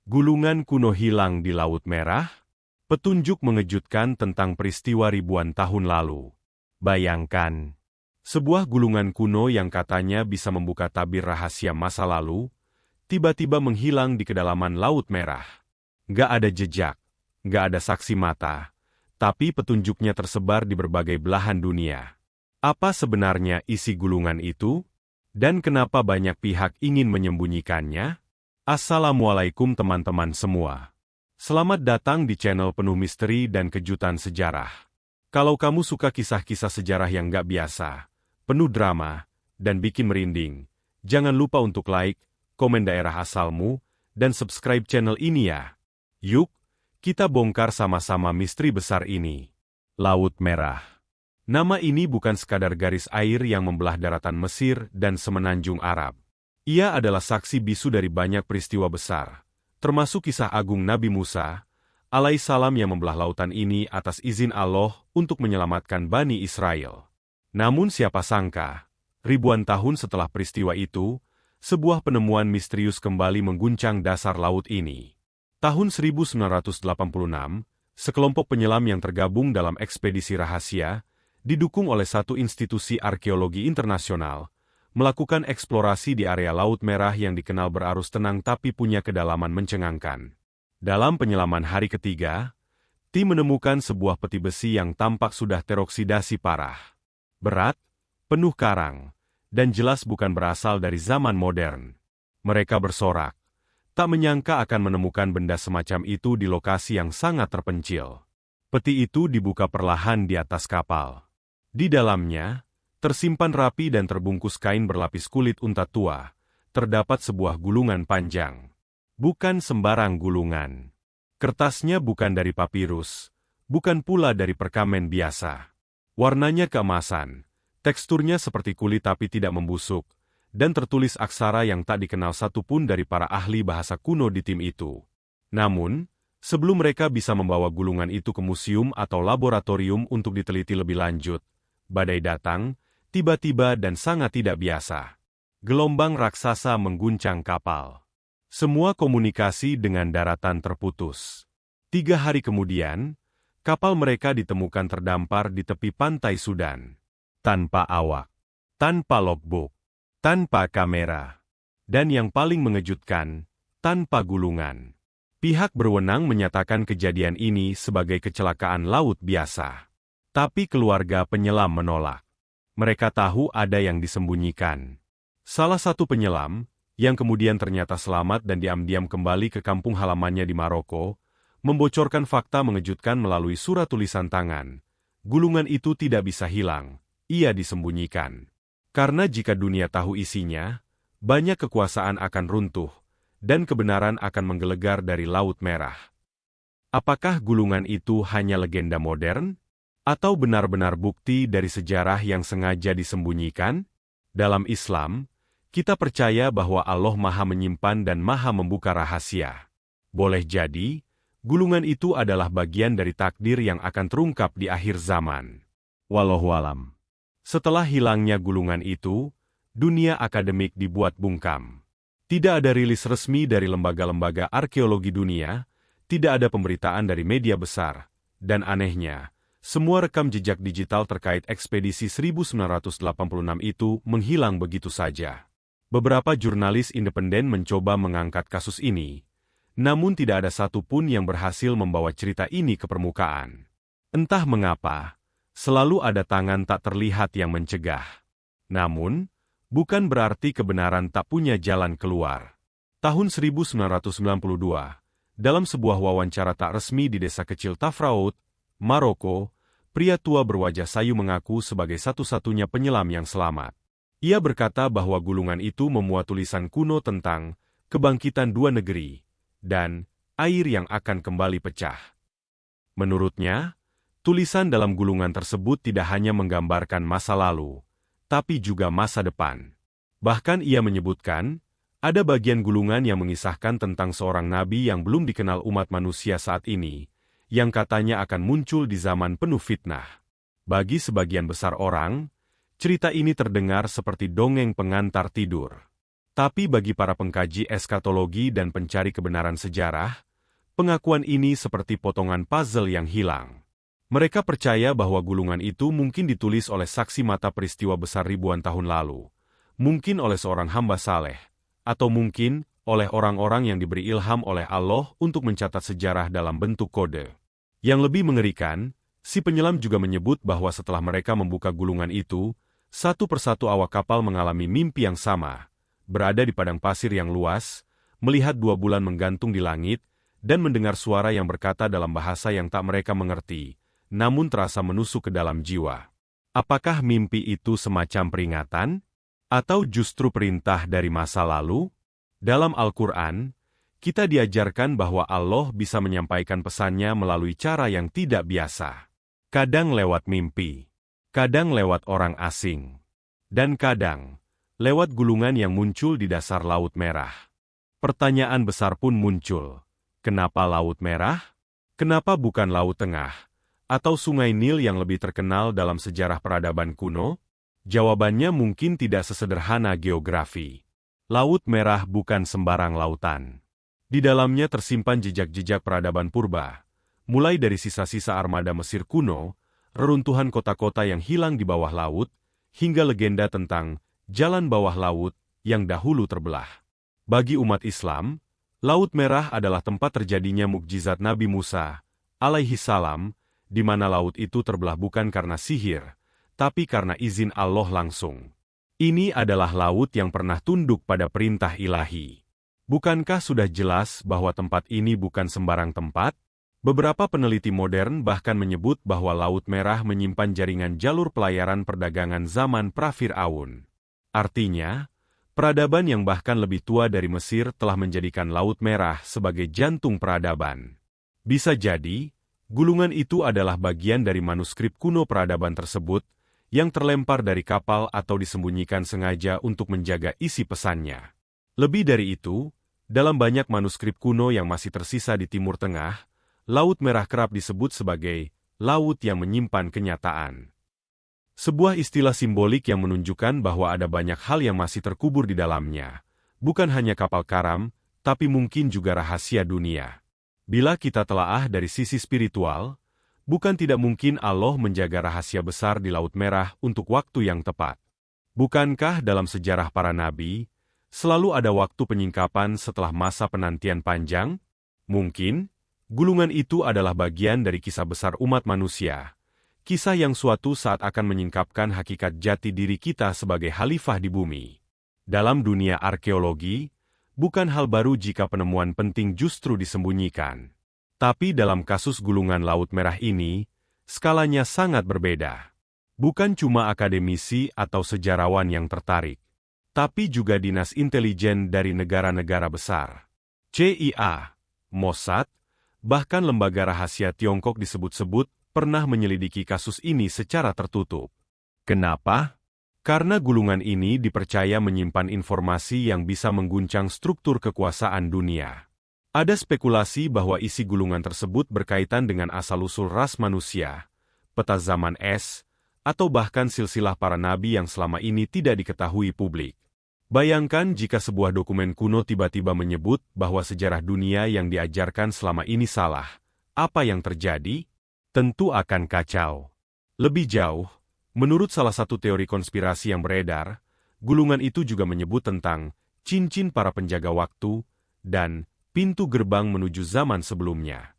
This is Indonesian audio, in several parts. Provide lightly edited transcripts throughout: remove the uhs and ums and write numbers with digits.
Gulungan kuno hilang di Laut Merah? Petunjuk mengejutkan tentang peristiwa ribuan tahun lalu. Bayangkan, sebuah gulungan kuno yang katanya bisa membuka tabir rahasia masa lalu, tiba-tiba menghilang di kedalaman Laut Merah. Nggak ada jejak, nggak ada saksi mata, tapi petunjuknya tersebar di berbagai belahan dunia. Apa sebenarnya isi gulungan itu? Dan kenapa banyak pihak ingin menyembunyikannya? Assalamualaikum teman-teman semua. Selamat datang di channel penuh misteri dan kejutan sejarah. Kalau kamu suka kisah-kisah sejarah yang nggak biasa, penuh drama, dan bikin merinding, jangan lupa untuk like, komen daerah asalmu, dan subscribe channel ini ya. Yuk, kita bongkar sama-sama misteri besar ini. Laut Merah. Nama ini bukan sekadar garis air yang membelah daratan Mesir dan semenanjung Arab. Ia adalah saksi bisu dari banyak peristiwa besar, termasuk kisah agung Nabi Musa, alaihissalam yang membelah lautan ini atas izin Allah untuk menyelamatkan Bani Israel. Namun siapa sangka, ribuan tahun setelah peristiwa itu, sebuah penemuan misterius kembali mengguncang dasar laut ini. Tahun 1986, sekelompok penyelam yang tergabung dalam ekspedisi rahasia, didukung oleh satu institusi arkeologi internasional, melakukan eksplorasi di area Laut Merah yang dikenal berarus tenang tapi punya kedalaman mencengangkan. Dalam penyelaman hari ketiga, tim menemukan sebuah peti besi yang tampak sudah teroksidasi parah. Berat, penuh karang, dan jelas bukan berasal dari zaman modern. Mereka bersorak, tak menyangka akan menemukan benda semacam itu di lokasi yang sangat terpencil. Peti itu dibuka perlahan di atas kapal. Di dalamnya, tersimpan rapi dan terbungkus kain berlapis kulit unta tua, terdapat sebuah gulungan panjang. Bukan sembarang gulungan. Kertasnya bukan dari papirus, bukan pula dari perkamen biasa. Warnanya keemasan, teksturnya seperti kulit tapi tidak membusuk, dan tertulis aksara yang tak dikenal satupun dari para ahli bahasa kuno di tim itu. Namun, sebelum mereka bisa membawa gulungan itu ke museum atau laboratorium untuk diteliti lebih lanjut, badai datang, tiba-tiba dan sangat tidak biasa. Gelombang raksasa mengguncang kapal. Semua komunikasi dengan daratan terputus. 3 hari kemudian, kapal mereka ditemukan terdampar di tepi pantai Sudan. Tanpa awak, tanpa logbook, tanpa kamera, dan yang paling mengejutkan, tanpa gulungan. Pihak berwenang menyatakan kejadian ini sebagai kecelakaan laut biasa. Tapi keluarga penyelam menolak. Mereka tahu ada yang disembunyikan. Salah satu penyelam, yang kemudian ternyata selamat dan diam-diam kembali ke kampung halamannya di Maroko, membocorkan fakta mengejutkan melalui surat tulisan tangan. Gulungan itu tidak bisa hilang, ia disembunyikan. Karena jika dunia tahu isinya, banyak kekuasaan akan runtuh, dan kebenaran akan menggelegar dari Laut Merah. Apakah gulungan itu hanya legenda modern? Atau benar-benar bukti dari sejarah yang sengaja disembunyikan? Dalam Islam, kita percaya bahwa Allah Maha Menyimpan dan Maha Membuka rahasia. Boleh jadi, gulungan itu adalah bagian dari takdir yang akan terungkap di akhir zaman. Wallahualam. Setelah hilangnya gulungan itu, dunia akademik dibuat bungkam. Tidak ada rilis resmi dari lembaga-lembaga arkeologi dunia, tidak ada pemberitaan dari media besar, dan anehnya, semua rekam jejak digital terkait ekspedisi 1986 itu menghilang begitu saja. Beberapa jurnalis independen mencoba mengangkat kasus ini, namun tidak ada satupun yang berhasil membawa cerita ini ke permukaan. Entah mengapa, selalu ada tangan tak terlihat yang mencegah. Namun, bukan berarti kebenaran tak punya jalan keluar. Tahun 1992, dalam sebuah wawancara tak resmi di desa kecil Tafraout, Maroko, pria tua berwajah sayu mengaku sebagai satu-satunya penyelam yang selamat. Ia berkata bahwa gulungan itu memuat tulisan kuno tentang kebangkitan dua negeri dan air yang akan kembali pecah. Menurutnya, tulisan dalam gulungan tersebut tidak hanya menggambarkan masa lalu, tapi juga masa depan. Bahkan ia menyebutkan, ada bagian gulungan yang mengisahkan tentang seorang nabi yang belum dikenal umat manusia saat ini, yang katanya akan muncul di zaman penuh fitnah. Bagi sebagian besar orang, cerita ini terdengar seperti dongeng pengantar tidur. Tapi bagi para pengkaji eskatologi dan pencari kebenaran sejarah, pengakuan ini seperti potongan puzzle yang hilang. Mereka percaya bahwa gulungan itu mungkin ditulis oleh saksi mata peristiwa besar ribuan tahun lalu, mungkin oleh seorang hamba saleh, atau mungkin oleh orang-orang yang diberi ilham oleh Allah untuk mencatat sejarah dalam bentuk kode. Yang lebih mengerikan, si penyelam juga menyebut bahwa setelah mereka membuka gulungan itu, satu persatu awak kapal mengalami mimpi yang sama, berada di padang pasir yang luas, melihat 2 bulan menggantung di langit, dan mendengar suara yang berkata dalam bahasa yang tak mereka mengerti, namun terasa menusuk ke dalam jiwa. Apakah mimpi itu semacam peringatan? Atau justru perintah dari masa lalu? Dalam Al-Quran, kita diajarkan bahwa Allah bisa menyampaikan pesannya melalui cara yang tidak biasa. Kadang lewat mimpi, kadang lewat orang asing, dan kadang lewat gulungan yang muncul di dasar Laut Merah. Pertanyaan besar pun muncul. Kenapa Laut Merah? Kenapa bukan Laut Tengah? Atau Sungai Nil yang lebih terkenal dalam sejarah peradaban kuno? Jawabannya mungkin tidak sesederhana geografi. Laut Merah bukan sembarang lautan. Di dalamnya tersimpan jejak-jejak peradaban purba, mulai dari sisa-sisa armada Mesir kuno, reruntuhan kota-kota yang hilang di bawah laut, hingga legenda tentang jalan bawah laut yang dahulu terbelah. Bagi umat Islam, Laut Merah adalah tempat terjadinya mukjizat Nabi Musa, alaihi salam, di mana laut itu terbelah bukan karena sihir, tapi karena izin Allah langsung. Ini adalah laut yang pernah tunduk pada perintah ilahi. Bukankah sudah jelas bahwa tempat ini bukan sembarang tempat? Beberapa peneliti modern bahkan menyebut bahwa Laut Merah menyimpan jaringan jalur pelayaran perdagangan zaman pra-Fir'aun. Artinya, peradaban yang bahkan lebih tua dari Mesir telah menjadikan Laut Merah sebagai jantung peradaban. Bisa jadi, gulungan itu adalah bagian dari manuskrip kuno peradaban tersebut yang terlempar dari kapal atau disembunyikan sengaja untuk menjaga isi pesannya. Lebih dari itu, dalam banyak manuskrip kuno yang masih tersisa di Timur Tengah, Laut Merah kerap disebut sebagai laut yang menyimpan kenyataan. Sebuah istilah simbolik yang menunjukkan bahwa ada banyak hal yang masih terkubur di dalamnya. Bukan hanya kapal karam, tapi mungkin juga rahasia dunia. Bila kita telaah dari sisi spiritual, bukan tidak mungkin Allah menjaga rahasia besar di Laut Merah untuk waktu yang tepat. Bukankah dalam sejarah para nabi, selalu ada waktu penyingkapan setelah masa penantian panjang? Mungkin, gulungan itu adalah bagian dari kisah besar umat manusia. Kisah yang suatu saat akan menyingkapkan hakikat jati diri kita sebagai khalifah di bumi. Dalam dunia arkeologi, bukan hal baru jika penemuan penting justru disembunyikan. Tapi dalam kasus gulungan Laut Merah ini, skalanya sangat berbeda. Bukan cuma akademisi atau sejarawan yang tertarik, tapi juga dinas intelijen dari negara-negara besar. CIA, Mossad, bahkan lembaga rahasia Tiongkok disebut-sebut pernah menyelidiki kasus ini secara tertutup. Kenapa? Karena gulungan ini dipercaya menyimpan informasi yang bisa mengguncang struktur kekuasaan dunia. Ada spekulasi bahwa isi gulungan tersebut berkaitan dengan asal-usul ras manusia, peta zaman es, atau bahkan silsilah para nabi yang selama ini tidak diketahui publik. Bayangkan jika sebuah dokumen kuno tiba-tiba menyebut bahwa sejarah dunia yang diajarkan selama ini salah. Apa yang terjadi? Tentu akan kacau. Lebih jauh, menurut salah satu teori konspirasi yang beredar, gulungan itu juga menyebut tentang cincin para penjaga waktu dan pintu gerbang menuju zaman sebelumnya.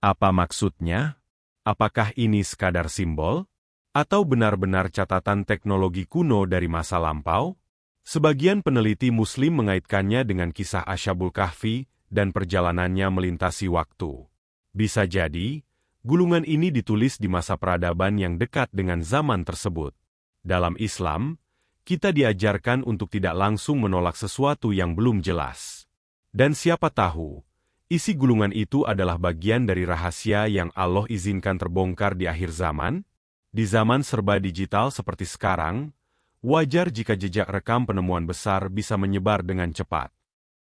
Apa maksudnya? Apakah ini sekadar simbol? Atau benar-benar catatan teknologi kuno dari masa lampau? Sebagian peneliti Muslim mengaitkannya dengan kisah Asyabul Kahfi dan perjalanannya melintasi waktu. Bisa jadi, gulungan ini ditulis di masa peradaban yang dekat dengan zaman tersebut. Dalam Islam, kita diajarkan untuk tidak langsung menolak sesuatu yang belum jelas. Dan siapa tahu, isi gulungan itu adalah bagian dari rahasia yang Allah izinkan terbongkar di akhir zaman? Di zaman serba digital seperti sekarang, wajar jika jejak rekam penemuan besar bisa menyebar dengan cepat.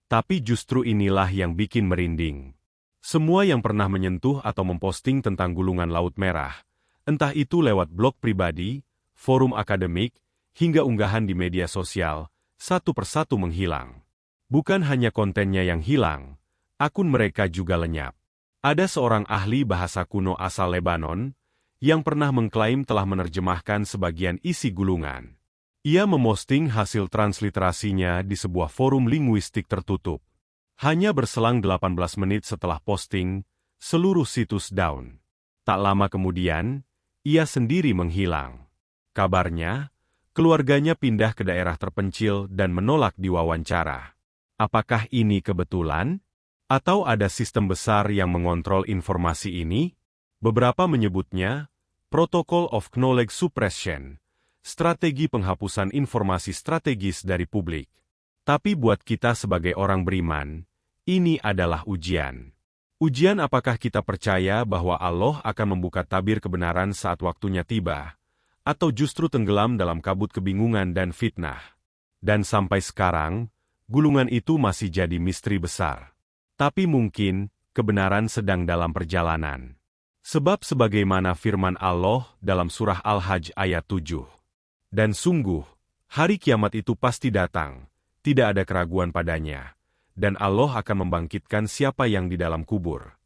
Tapi justru inilah yang bikin merinding. Semua yang pernah menyentuh atau memposting tentang gulungan Laut Merah, entah itu lewat blog pribadi, forum akademik, hingga unggahan di media sosial, satu persatu menghilang. Bukan hanya kontennya yang hilang, akun mereka juga lenyap. Ada seorang ahli bahasa kuno asal Lebanon yang pernah mengklaim telah menerjemahkan sebagian isi gulungan. Ia memosting hasil transliterasinya di sebuah forum linguistik tertutup. Hanya berselang 18 menit setelah posting, seluruh situs down. Tak lama kemudian, ia sendiri menghilang. Kabarnya, keluarganya pindah ke daerah terpencil dan menolak diwawancara. Apakah ini kebetulan? Atau ada sistem besar yang mengontrol informasi ini? Beberapa menyebutnya Protocol of Knowledge Suppression, strategi penghapusan informasi strategis dari publik. Tapi buat kita sebagai orang beriman, ini adalah ujian. Ujian apakah kita percaya bahwa Allah akan membuka tabir kebenaran saat waktunya tiba, atau justru tenggelam dalam kabut kebingungan dan fitnah. Dan sampai sekarang, gulungan itu masih jadi misteri besar. Tapi mungkin, kebenaran sedang dalam perjalanan. Sebab sebagaimana firman Allah dalam surah Al-Hajj ayat 7. Dan sungguh, hari kiamat itu pasti datang, tidak ada keraguan padanya, dan Allah akan membangkitkan siapa yang di dalam kubur.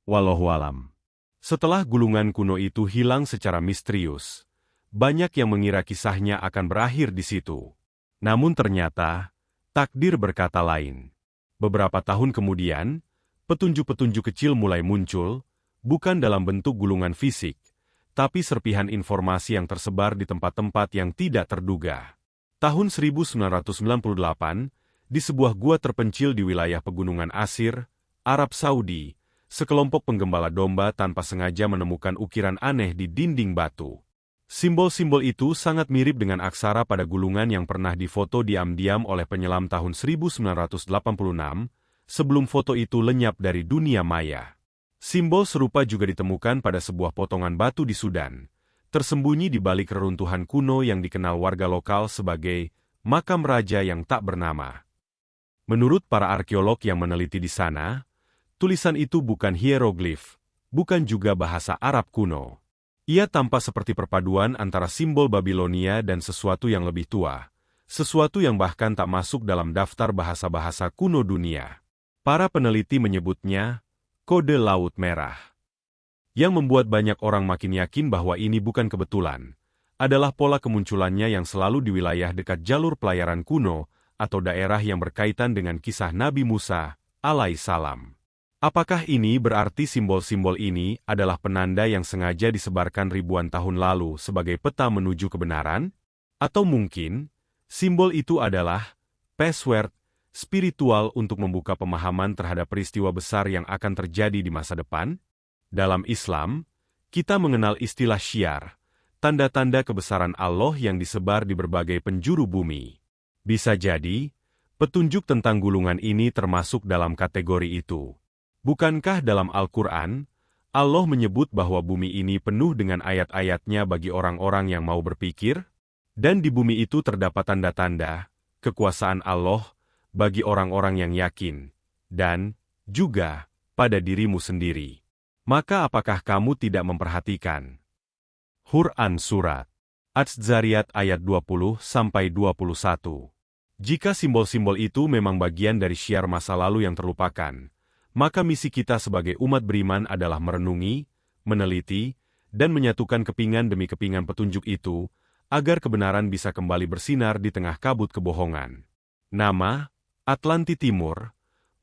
Wallahualam. Setelah gulungan kuno itu hilang secara misterius, banyak yang mengira kisahnya akan berakhir di situ. Namun ternyata, takdir berkata lain. Beberapa tahun kemudian, petunjuk-petunjuk kecil mulai muncul, bukan dalam bentuk gulungan fisik, tapi serpihan informasi yang tersebar di tempat-tempat yang tidak terduga. Tahun 1998, di sebuah gua terpencil di wilayah pegunungan Asir, Arab Saudi, sekelompok penggembala domba tanpa sengaja menemukan ukiran aneh di dinding batu. Simbol-simbol itu sangat mirip dengan aksara pada gulungan yang pernah difoto diam-diam oleh penyelam tahun 1986, sebelum foto itu lenyap dari dunia maya. Simbol serupa juga ditemukan pada sebuah potongan batu di Sudan, tersembunyi di balik reruntuhan kuno yang dikenal warga lokal sebagai makam raja yang tak bernama. Menurut para arkeolog yang meneliti di sana, tulisan itu bukan hieroglif, bukan juga bahasa Arab kuno. Ia tampak seperti perpaduan antara simbol Babilonia dan sesuatu yang lebih tua, sesuatu yang bahkan tak masuk dalam daftar bahasa-bahasa kuno dunia. Para peneliti menyebutnya kode Laut Merah. Yang membuat banyak orang makin yakin bahwa ini bukan kebetulan, adalah pola kemunculannya yang selalu di wilayah dekat jalur pelayaran kuno atau daerah yang berkaitan dengan kisah Nabi Musa, alaihissalam. Apakah ini berarti simbol-simbol ini adalah penanda yang sengaja disebarkan ribuan tahun lalu sebagai peta menuju kebenaran? Atau mungkin, simbol itu adalah password spiritual untuk membuka pemahaman terhadap peristiwa besar yang akan terjadi di masa depan? Dalam Islam, kita mengenal istilah syiar, tanda-tanda kebesaran Allah yang disebar di berbagai penjuru bumi. Bisa jadi, petunjuk tentang gulungan ini termasuk dalam kategori itu. Bukankah dalam Al-Quran, Allah menyebut bahwa bumi ini penuh dengan ayat-ayatnya bagi orang-orang yang mau berpikir? Dan di bumi itu terdapat tanda-tanda, kekuasaan Allah, bagi orang-orang yang yakin, dan juga pada dirimu sendiri. Maka apakah kamu tidak memperhatikan? Quran Surat Az-Zariyat ayat 20-21. Jika simbol-simbol itu memang bagian dari syiar masa lalu yang terlupakan, maka misi kita sebagai umat beriman adalah merenungi, meneliti, dan menyatukan kepingan demi kepingan petunjuk itu, agar kebenaran bisa kembali bersinar di tengah kabut kebohongan. Nama, Atlanti Timur,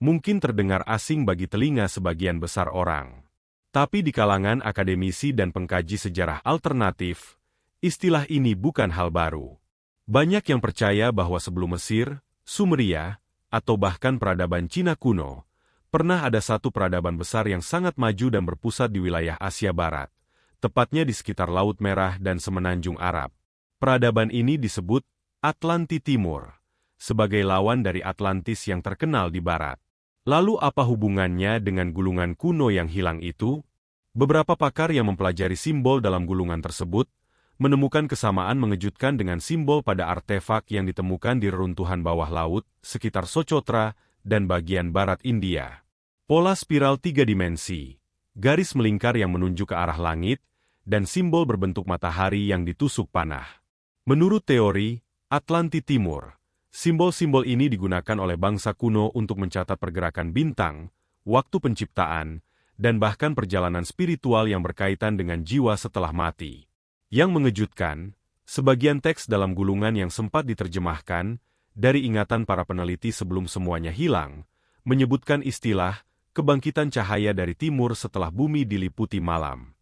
mungkin terdengar asing bagi telinga sebagian besar orang. Tapi di kalangan akademisi dan pengkaji sejarah alternatif, istilah ini bukan hal baru. Banyak yang percaya bahwa sebelum Mesir, Sumeria, atau bahkan peradaban Cina kuno, pernah ada satu peradaban besar yang sangat maju dan berpusat di wilayah Asia Barat, tepatnya di sekitar Laut Merah dan Semenanjung Arab. Peradaban ini disebut Atlanti Timur, sebagai lawan dari Atlantis yang terkenal di Barat. Lalu apa hubungannya dengan gulungan kuno yang hilang itu? Beberapa pakar yang mempelajari simbol dalam gulungan tersebut, menemukan kesamaan mengejutkan dengan simbol pada artefak yang ditemukan di reruntuhan bawah laut, sekitar Socotra, dan bagian barat India. Pola spiral 3 dimensi, garis melingkar yang menunjuk ke arah langit, dan simbol berbentuk matahari yang ditusuk panah. Menurut teori, Atlanti Timur, Simbol-simbol ini digunakan oleh bangsa kuno untuk mencatat pergerakan bintang, waktu penciptaan, dan bahkan perjalanan spiritual yang berkaitan dengan jiwa setelah mati. Yang mengejutkan, sebagian teks dalam gulungan yang sempat diterjemahkan, dari ingatan para peneliti sebelum semuanya hilang, menyebutkan istilah kebangkitan cahaya dari timur setelah bumi diliputi malam.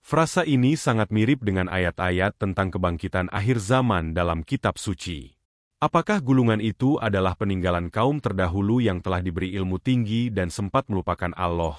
Frasa ini sangat mirip dengan ayat-ayat tentang kebangkitan akhir zaman dalam kitab suci. Apakah gulungan itu adalah peninggalan kaum terdahulu yang telah diberi ilmu tinggi dan sempat melupakan Allah,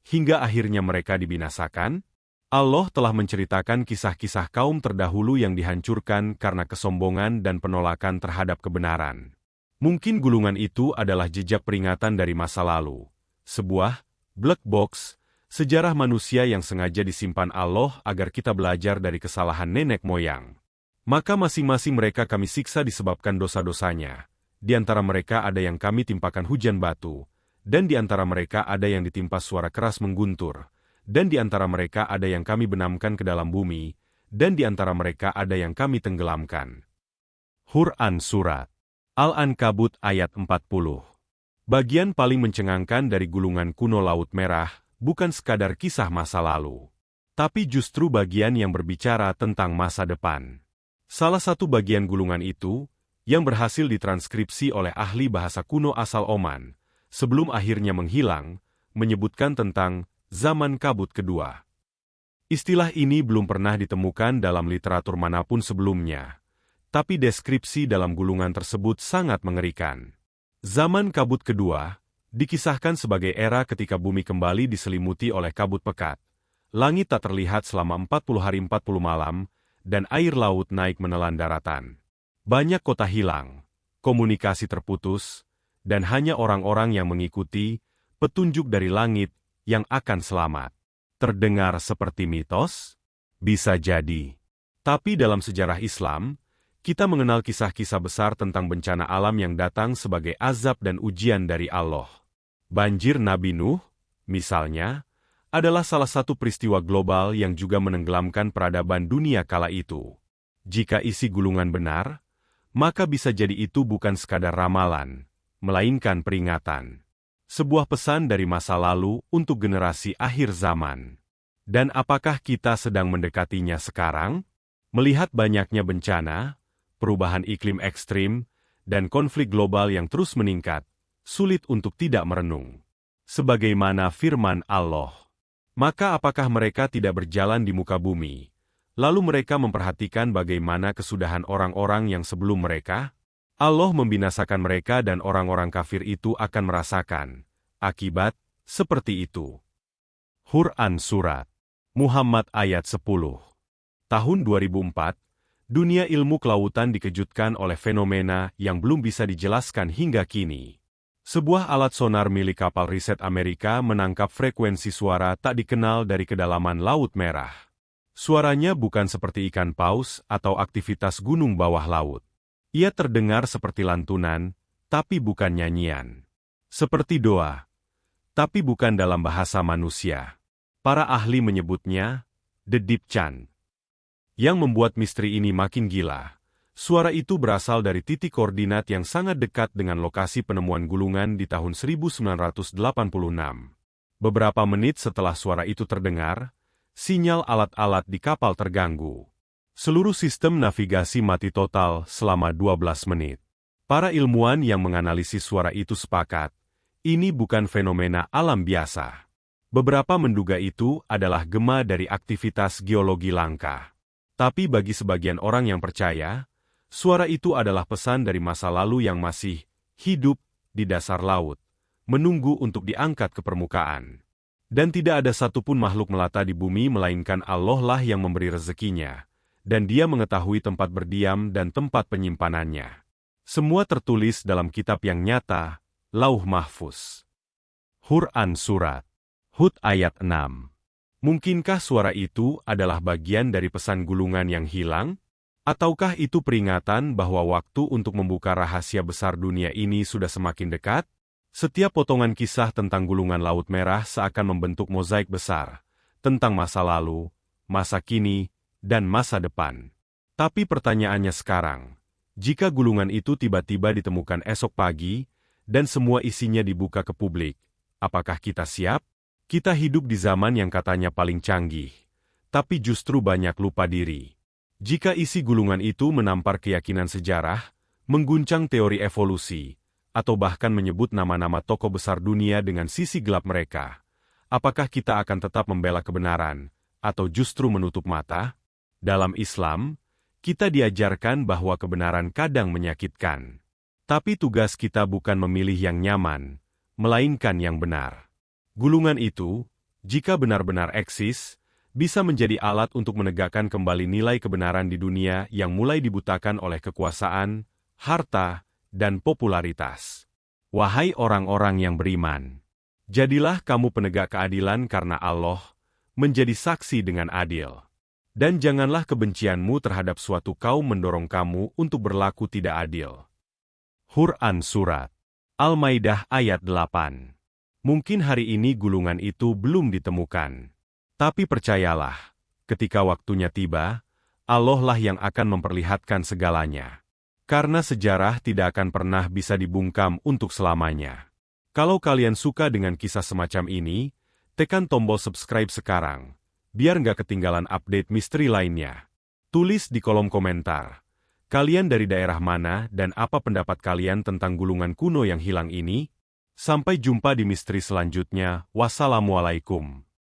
hingga akhirnya mereka dibinasakan? Allah telah menceritakan kisah-kisah kaum terdahulu yang dihancurkan karena kesombongan dan penolakan terhadap kebenaran. Mungkin gulungan itu adalah jejak peringatan dari masa lalu, sebuah black box, sejarah manusia yang sengaja disimpan Allah agar kita belajar dari kesalahan nenek moyang. Maka masing-masing mereka kami siksa disebabkan dosa-dosanya. Di antara mereka ada yang kami timpakan hujan batu, dan di antara mereka ada yang ditimpa suara keras mengguntur, dan di antara mereka ada yang kami benamkan ke dalam bumi, dan di antara mereka ada yang kami tenggelamkan. Quran Surat Al-Ankabut ayat 40. Bagian paling mencengangkan dari gulungan kuno Laut Merah bukan sekadar kisah masa lalu, tapi justru bagian yang berbicara tentang masa depan. Salah satu bagian gulungan itu, yang berhasil ditranskripsi oleh ahli bahasa kuno asal Oman, sebelum akhirnya menghilang, menyebutkan tentang zaman kabut kedua. Istilah ini belum pernah ditemukan dalam literatur manapun sebelumnya, tapi deskripsi dalam gulungan tersebut sangat mengerikan. Zaman kabut kedua dikisahkan sebagai era ketika bumi kembali diselimuti oleh kabut pekat. Langit tak terlihat selama 40 hari 40 malam, dan air laut naik menelan daratan. Banyak kota hilang, komunikasi terputus, dan hanya orang-orang yang mengikuti petunjuk dari langit yang akan selamat. Terdengar seperti mitos? Bisa jadi. Tapi dalam sejarah Islam, kita mengenal kisah-kisah besar tentang bencana alam yang datang sebagai azab dan ujian dari Allah. Banjir Nabi Nuh, misalnya, adalah salah satu peristiwa global yang juga menenggelamkan peradaban dunia kala itu. Jika isi gulungan benar, maka bisa jadi itu bukan sekadar ramalan, melainkan peringatan. Sebuah pesan dari masa lalu untuk generasi akhir zaman. Dan apakah kita sedang mendekatinya sekarang? Melihat banyaknya bencana, perubahan iklim ekstrim, dan konflik global yang terus meningkat, sulit untuk tidak merenung. Sebagaimana firman Allah. Maka apakah mereka tidak berjalan di muka bumi? Lalu mereka memperhatikan bagaimana kesudahan orang-orang yang sebelum mereka? Allah membinasakan mereka dan orang-orang kafir itu akan merasakan akibat seperti itu. Quran Surat Muhammad ayat 10. Tahun 2004, dunia ilmu kelautan dikejutkan oleh fenomena yang belum bisa dijelaskan hingga kini. Sebuah alat sonar milik kapal riset Amerika menangkap frekuensi suara tak dikenal dari kedalaman Laut Merah. Suaranya bukan seperti ikan paus atau aktivitas gunung bawah laut. Ia terdengar seperti lantunan, tapi bukan nyanyian. Seperti doa, tapi bukan dalam bahasa manusia. Para ahli menyebutnya The Deep Chant. Yang membuat misteri ini makin gila. Suara itu berasal dari titik koordinat yang sangat dekat dengan lokasi penemuan gulungan di tahun 1986. Beberapa menit setelah suara itu terdengar, sinyal alat-alat di kapal terganggu. Seluruh sistem navigasi mati total selama 12 menit. Para ilmuwan yang menganalisis suara itu sepakat, ini bukan fenomena alam biasa. Beberapa menduga itu adalah gema dari aktivitas geologi langka. Tapi bagi sebagian orang yang percaya, suara itu adalah pesan dari masa lalu yang masih hidup di dasar laut, menunggu untuk diangkat ke permukaan. Dan tidak ada satupun makhluk melata di bumi melainkan Allah lah yang memberi rezekinya, dan Dia mengetahui tempat berdiam dan tempat penyimpanannya. Semua tertulis dalam kitab yang nyata, Lauh Mahfuz. Quran Surat Hud ayat 6. Mungkinkah suara itu adalah bagian dari pesan gulungan yang hilang? Ataukah itu peringatan bahwa waktu untuk membuka rahasia besar dunia ini sudah semakin dekat? Setiap potongan kisah tentang gulungan Laut Merah seakan membentuk mozaik besar, tentang masa lalu, masa kini, dan masa depan. Tapi pertanyaannya sekarang, Jika gulungan itu tiba-tiba ditemukan esok pagi, dan semua isinya dibuka ke publik, apakah kita siap? Kita hidup di zaman yang katanya paling canggih, tapi justru banyak lupa diri. Jika isi gulungan itu menampar keyakinan sejarah, mengguncang teori evolusi, atau bahkan menyebut nama-nama tokoh besar dunia dengan sisi gelap mereka, apakah kita akan tetap membela kebenaran, atau justru menutup mata? Dalam Islam, kita diajarkan bahwa kebenaran kadang menyakitkan. Tapi tugas kita bukan memilih yang nyaman, melainkan yang benar. Gulungan itu, jika benar-benar eksis, bisa menjadi alat untuk menegakkan kembali nilai kebenaran di dunia yang mulai dibutakan oleh kekuasaan, harta, dan popularitas. Wahai orang-orang yang beriman, jadilah kamu penegak keadilan karena Allah menjadi saksi dengan adil. Dan janganlah kebencianmu terhadap suatu kaum mendorong kamu untuk berlaku tidak adil. Quran Surat Al-Maidah ayat 8. Mungkin hari ini gulungan itu belum ditemukan. Tapi percayalah, ketika waktunya tiba, Allah lah yang akan memperlihatkan segalanya. Karena sejarah tidak akan pernah bisa dibungkam untuk selamanya. Kalau kalian suka dengan kisah semacam ini, tekan tombol subscribe sekarang. Biar nggak ketinggalan update misteri lainnya. Tulis di kolom komentar. Kalian dari daerah mana dan apa pendapat kalian tentang gulungan kuno yang hilang ini? Sampai jumpa di misteri selanjutnya. Wassalamualaikum.